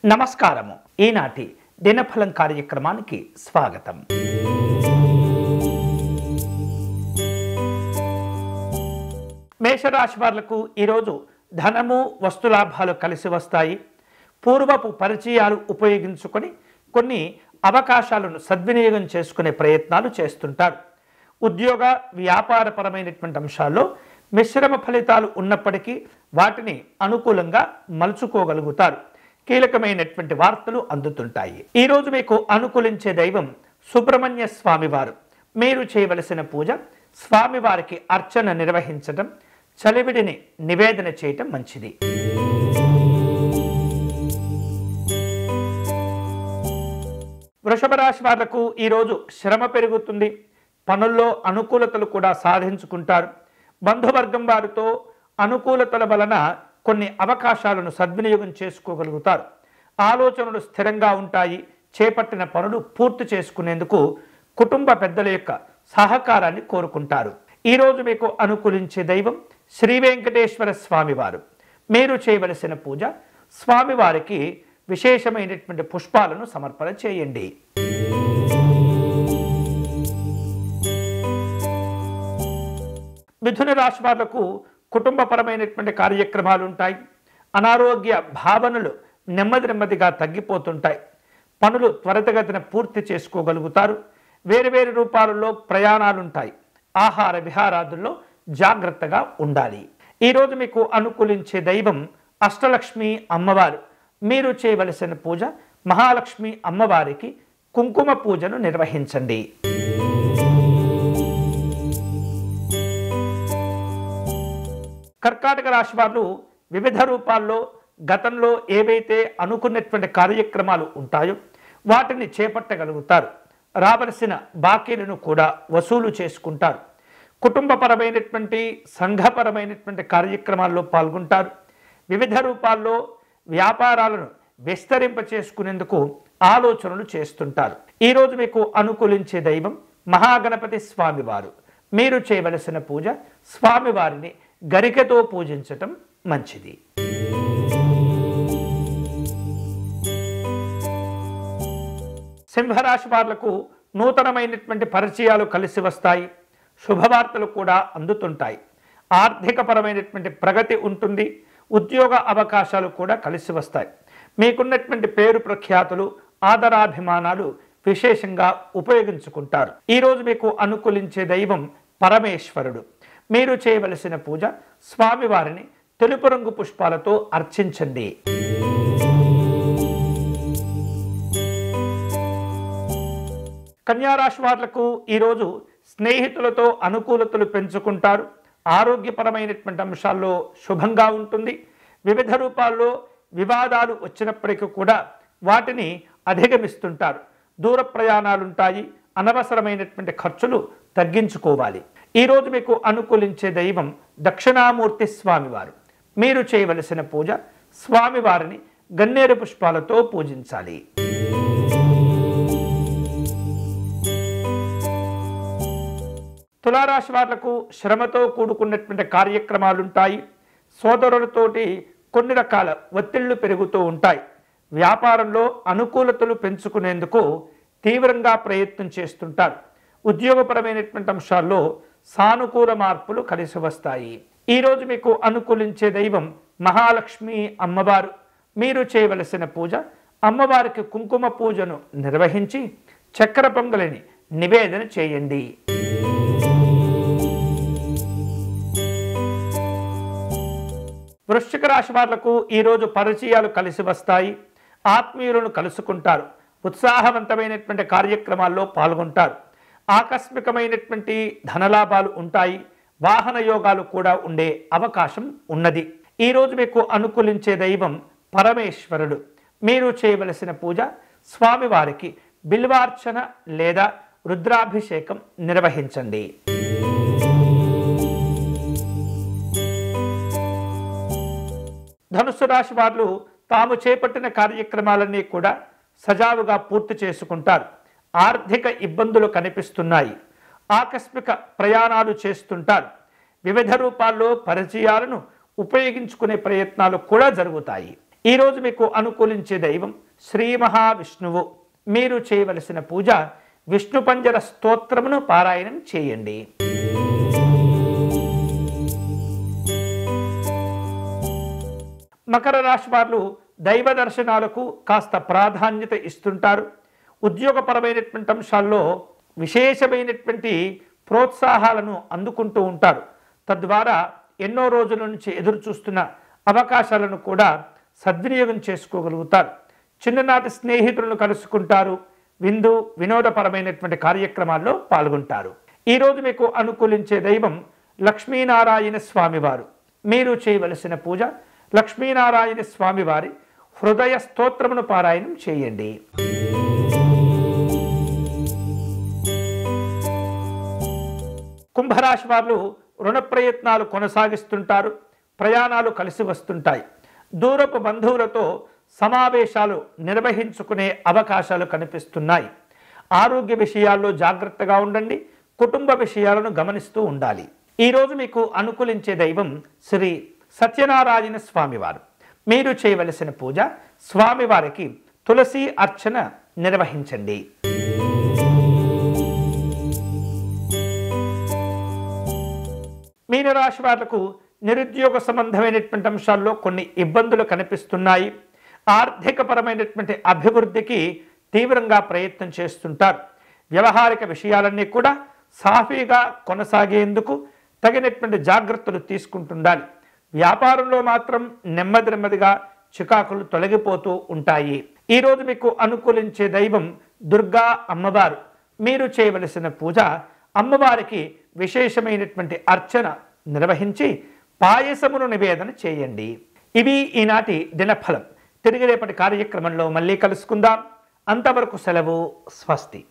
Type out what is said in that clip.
నమస్కారము. ఈనాటి దినఫలం కార్యక్రమానికి స్వాగతం. మేషరాశి వాళ్లకు ఈరోజు ధనము వస్తులాభాలు కలిసి వస్తాయి. పూర్వపు పరిచయాలు ఉపయోగించుకొని కొన్ని అవకాశాలను సద్వినియోగం చేసుకునే ప్రయత్నాలు చేస్తుంటారు. ఉద్యోగ వ్యాపారపరమైనటువంటి అంశాల్లో మిశ్రమ ఫలితాలు ఉన్నప్పటికీ వాటిని అనుకూలంగా మలుచుకోగలుగుతారు. కీలకమైనటువంటి వార్తలు అందుతుంటాయి. ఈరోజు మీకు అనుకూలించే దైవం సుబ్రహ్మణ్య స్వామివారు. మీరు చేయవలసిన పూజ స్వామివారికి అర్చన నిర్వహించడం, చలివిడిని నివేదన చేయటం మంచిది. వృషభ రాశి వాళ్లకు ఈరోజు శ్రమ పెరుగుతుంది. పనుల్లో అనుకూలతలు కూడా సాధించుకుంటారు. బంధువర్గం వారితో అనుకూలతల వలన కొన్ని అవకాశాలను సద్వినియోగం చేసుకోగలుగుతారు. ఆలోచనలు స్థిరంగా ఉంటాయి. చేపట్టిన పనులు పూర్తి చేసుకునేందుకు కుటుంబ పెద్దల యొక్క సహకారాన్ని కోరుకుంటారు. ఈరోజు మీకు అనుకూలించే దైవం శ్రీ వెంకటేశ్వర స్వామివారు. మీరు చేయవలసిన పూజ స్వామివారికి విశేషమైనటువంటి పుష్పాలను సమర్పణ చేయండి. మిథున రాశి వాళ్లకు కుటుంబపరమైనటువంటి కార్యక్రమాలు ఉంటాయి. అనారోగ్య భావనలు నెమ్మదిగా తగ్గిపోతుంటాయి. పనులు త్వరితగతిన పూర్తి చేసుకోగలుగుతారు. వేరువేరు రూపాలలో ప్రయాణాలుంటాయి. ఆహార విహారాదుల్లో జాగ్రత్తగా ఉండాలి. ఈరోజు మీకు అనుకూలించే దైవం అష్టలక్ష్మి అమ్మవారు. మీరు చేయవలసిన పూజ మహాలక్ష్మి అమ్మవారికి కుంకుమ పూజను నిర్వహించండి. కర్కాటక రాశి వారు వివిధ రూపాల్లో గతంలో ఏవైతే అనుకున్నటువంటి కార్యక్రమాలు ఉంటాయో వాటిని చేపట్టగలుగుతారు. రావలసిన బాకీలను కూడా వసూలు చేసుకుంటారు. కుటుంబపరమైనటువంటి సంఘపరమైనటువంటి కార్యక్రమాల్లో పాల్గొంటారు. వివిధ రూపాల్లో వ్యాపారాలను విస్తరింప చేసుకునేందుకు ఆలోచనలు చేస్తుంటారు. ఈరోజు మీకు అనుకూలించే దైవం మహాగణపతి స్వామివారు. మీరు చేయవలసిన పూజ స్వామివారిని గరికతో పూజించటం మంచిది. సింహరాశి వాళ్లకు నూతనమైనటువంటి పరిచయాలు కలిసి వస్తాయి. శుభవార్తలు కూడా అందుతుంటాయి. ఆర్థికపరమైనటువంటి ప్రగతి ఉంటుంది. ఉద్యోగ అవకాశాలు కూడా కలిసి వస్తాయి. మీకున్నటువంటి పేరు ప్రఖ్యాతులు ఆదరాభిమానాలు విశేషంగా ఉపయోగించుకుంటారు. ఈరోజు మీకు అనుకూలించే దైవం పరమేశ్వరుడు. మీరు చేయవలసిన పూజ స్వామివారిని తెలుపు రంగు పుష్పాలతో అర్చించండి. కన్యారాశి వాళ్లకు ఈరోజు స్నేహితులతో అనుకూలతలు పెంచుకుంటారు. ఆరోగ్యపరమైనటువంటి అంశాల్లో శుభంగా ఉంటుంది. వివిధ రూపాల్లో వివాదాలు వచ్చినప్పటికీ కూడా వాటిని అధిగమిస్తుంటారు. దూర ప్రయాణాలుంటాయి. అనవసరమైనటువంటి ఖర్చులు తగ్గించుకోవాలి. ఈరోజు మీకు అనుకూలించే దైవం దక్షిణామూర్తి స్వామివారు. మీరు చేయవలసిన పూజ స్వామివారిని గన్నేరు పుష్పాలతో పూజించాలి. తులారాశి వాళ్లకు శ్రమతో కూడుకున్నటువంటి కార్యక్రమాలుంటాయి. సోదరులతోటి కొన్ని రకాల ఒత్తిళ్లు పెరుగుతూ ఉంటాయి. వ్యాపారంలో అనుకూలతలు పెంచుకునేందుకు తీవ్రంగా ప్రయత్నం చేస్తుంటారు. ఉద్యోగపరమైనటువంటి అంశాల్లో సానుకూల మార్పులు కలిసి వస్తాయి. ఈరోజు మీకు అనుకూలించే దైవం మహాలక్ష్మి అమ్మవారు. మీరు చేయవలసిన పూజ అమ్మవారికి కుంకుమ పూజను నిర్వహించి చక్కెర పొంగలిని నివేదన చేయండి. వృశ్చిక రాశి వాళ్లకు ఈరోజు పరిచయాలు కలిసి వస్తాయి. ఆత్మీయులను కలుసుకుంటారు. ఉత్సాహవంతమైనటువంటి కార్యక్రమాల్లో పాల్గొంటారు. ఆకస్మికమైనటువంటి ధనలాభాలు ఉంటాయి. వాహన యోగాలు కూడా ఉండే అవకాశం ఉన్నది. ఈరోజు మీకు అనుకూలించే దైవం పరమేశ్వరుడు. మీరు చేయవలసిన పూజ స్వామివారికి బిల్వార్చన లేదా రుద్రాభిషేకం నిర్వహించండి. ధనుస్సు రాశి వారు తాము చేపట్టిన కార్యక్రమాలన్నీ కూడా సజావుగా పూర్తి చేసుకుంటారు. ఆర్థిక ఇబ్బందులు కనిపిస్తున్నాయి. ఆకస్మిక ప్రయాణాలు చేస్తుంటారు. వివిధ రూపాల్లో పరిచయాలను ఉపయోగించుకునే ప్రయత్నాలు కూడా జరుగుతాయి. ఈరోజు మీకు అనుకూలించే దైవం శ్రీ మహావిష్ణువు. మీరు చేయవలసిన పూజ విష్ణు పంజర స్తోత్రమును పారాయణం చేయండి. మకర రాశి వారు దైవ దర్శనాలకు కాస్త ప్రాధాన్యత ఇస్తుంటారు. ఉద్యోగపరమైనటువంటి అంశాల్లో విశేషమైనటువంటి ప్రోత్సాహాలను అందుకుంటూ ఉంటారు. తద్వారా ఎన్నో రోజుల నుంచి ఎదురు చూస్తున్న అవకాశాలను కూడా సద్వినియోగం చేసుకోగలుగుతారు. చిన్ననాటి స్నేహితులను కలుసుకుంటారు. విందు వినోదపరమైనటువంటి కార్యక్రమాల్లో పాల్గొంటారు. ఈరోజు మీకు అనుకూలించే దైవం లక్ష్మీనారాయణ స్వామివారు. మీరు చేయవలసిన పూజ లక్ష్మీనారాయణ స్వామివారి హృదయ స్తోత్రమును పారాయణం చేయండి. కుంభరాశి వారు రుణ ప్రయత్నాలు కొనసాగిస్తుంటారు. ప్రయాణాలు కలిసి వస్తుంటాయి. దూరపు బంధువులతో సమావేశాలు నిర్వహించుకునే అవకాశాలు కనిపిస్తున్నాయి. ఆరోగ్య విషయాల్లో జాగ్రత్తగా ఉండండి. కుటుంబ విషయాలను గమనిస్తూ ఉండాలి. ఈరోజు మీకు అనుకూలించే దైవం శ్రీ సత్యనారాయణ స్వామివారు. మీరు చేయవలసిన పూజ స్వామివారికి తులసి అర్చన నిర్వహించండి. మీనరాశి వాళ్లకు నిరుద్యోగ సంబంధమైనటువంటి అంశాల్లో కొన్ని ఇబ్బందులు కనిపిస్తున్నాయి. ఆర్థికపరమైనటువంటి అభివృద్ధికి తీవ్రంగా ప్రయత్నం చేస్తుంటారు. వ్యవహారిక విషయాలన్నీ కూడా సాఫీగా కొనసాగేందుకు తగినటువంటి జాగ్రత్తలు తీసుకుంటుండాలి. వ్యాపారంలో మాత్రం నెమ్మదిగా చికాకులు తొలగిపోతూ ఉంటాయి. ఈరోజు మీకు అనుకూలించే దైవం దుర్గా అమ్మవారు. మీరు చేయవలసిన పూజ అమ్మవారికి విశేషమైనటువంటి అర్చన నిర్వహించి పాయసమును నివేదన చేయండి. ఇవి ఈనాటి దినఫలం. తిరిగి రేపటి కార్యక్రమంలో మళ్ళీ కలుసుకుందాం. అంతవరకు సెలవు. స్వస్తి.